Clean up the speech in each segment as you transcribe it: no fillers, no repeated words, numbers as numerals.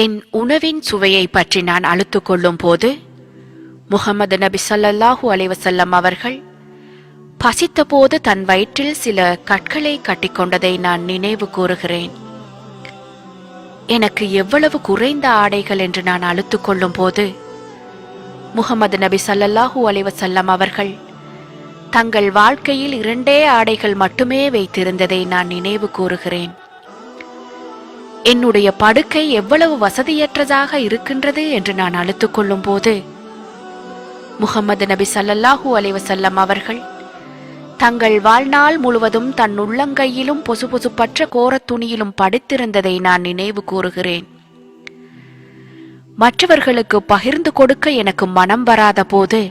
என் உணவின் சுவையை பற்றி நான் அழுத்துக் கொள்ளும் போது முஹம்மது நபி ஸல்லல்லாஹு அலைஹி வஸல்லம் அவர்கள் பசித்த போது தன் வயிற்றில் சில கற்களை கட்டிக்கொண்டதை நான் நினைவு கூறுகிறேன். எனக்கு எவ்வளவு குறைந்த ஆடைகள் என்று நான் அழுத்துக் கொள்ளும் போது முஹம்மது நபி ஸல்லல்லாஹு அலைஹி வஸல்லம் அவர்கள் தங்கள் வாழ்க்கையில் 2 ஆடைகள் மட்டுமே வைத்திருந்ததை நான் நினைவு கூறுகிறேன். என்னுடைய படுக்கை எவ்வளவு வசதியற்றதாக இருக்கின்றது என்று நான் அழுத்துக் கொள்ளும் போது முஹம்மது நபி ஸல்லல்லாஹு அலைஹி வஸல்லம் அவர்கள் தங்கள் வாழ்நாள் முழுவதும் தன் உள்ளங்கையிலும் பொசுபொசுப்பற்ற கோரத் துணியிலும் படுத்திருந்ததை நான் நினைவு கூறுகிறேன். மற்றவர்களுக்கு பகிர்ந்து கொடுக்க எனக்கு மனம் வராத போது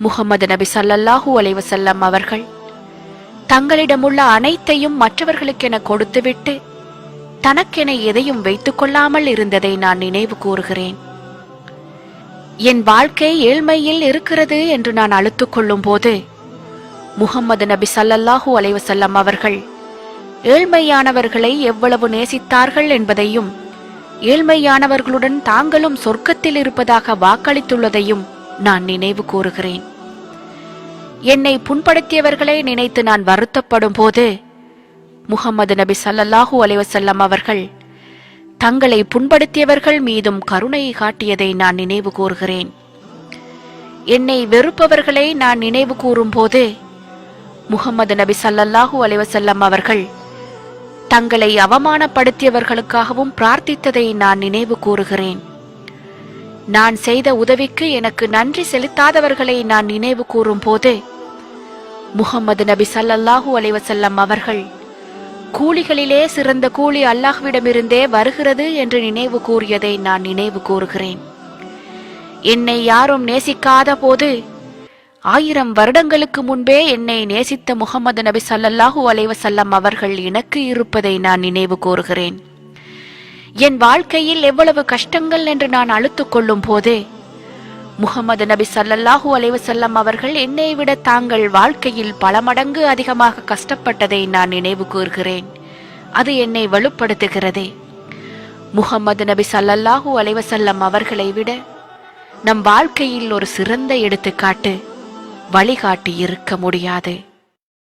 முஹம்மது நபி ஸல்லல்லாஹு அலைஹி வஸல்லம் அவர்கள் தங்களிடமுள்ள அனைத்தையும் மற்றவர்களுக்கென கொடுத்துவிட்டு தனக்கென எதையும் வைத்துக் கொள்ளாமல் இருந்ததை நான் நினைவு கூறுகிறேன். என் வாழ்க்கை ஏழ்மையில் இருக்கிறது என்று நான் அழுத்துக் கொள்ளும் போது முஹம்மது நபி ஸல்லல்லாஹு அலைஹி வஸல்லம் அவர்கள் ஏழ்மையானவர்களை எவ்வளவு நேசித்தார்கள் என்பதையும் ஏழ்மையானவர்களுடன் தாங்களும் சொர்க்கத்தில் இருப்பதாக வாக்களித்துள்ளதையும் நான் நினைவு கூறுகிறேன். என்னை புண்படுத்தியவர்களை நினைத்து நான் வருத்தப்படும் போது முஹம்மது நபி ஸல்லல்லாஹு அலைஹி வஸல்லம் அவர்கள் தங்களை புண்படுத்தியவர்கள் மீதும் கருணையை காட்டியதை நான் நினைவு கூறுகிறேன். என்னை வெறுப்பவர்களை நான் நினைவு கூறும் போது முஹம்மது நபி ஸல்லல்லாஹு அலைஹி வஸல்லம் அவர்கள் தங்களை அவமானப்படுத்தியவர்களுக்காகவும் பிரார்த்தித்ததை நான் நினைவு கூறுகிறேன். நான் செய்த உதவிக்கு எனக்கு நன்றி செலுத்தாதவர்களை நான் நினைவு கூறும் போது முஹம்மது நபி ஸல்லல்லாஹு அலைஹி வஸல்லம் அவர்கள் கூலிகளிலே சிறந்த கூலி அல்லாஹ்விடமிருந்தே வருகிறது என்று நினைவு கூறியதை நான் நினைவு கூறுகிறேன். என்னை யாரும் நேசிக்காத போது 1000 வருடங்களுக்கு முன்பே என்னை நேசித்த முஹம்மது நபி ஸல்லல்லாஹு அலைஹி வஸல்லம் அவர்கள் எனக்கு இருப்பதை நான் நினைவு கூறுகிறேன். என் வாழ்க்கையில் எவ்வளவு கஷ்டங்கள் என்று நான் அழுத்துக் கொள்ளும் போது முஹம்மது நபி ஸல்லல்லாஹு அலைஹி வஸல்லம் அவர்கள் என்னை விட தாங்கள் வாழ்க்கையில் பல மடங்கு அதிகமாக கஷ்டப்பட்டதை நான் நினைவு கூறுகிறேன். அது என்னை வலுப்படுத்துகிறது. முஹம்மது நபி ஸல்லல்லாஹு அலைஹி வஸல்லம் அவர்களை விட நம் வாழ்க்கையில் ஒரு சிறந்த எடுத்துக்காட்டு வழிகாட்டி இருக்க முடியாது.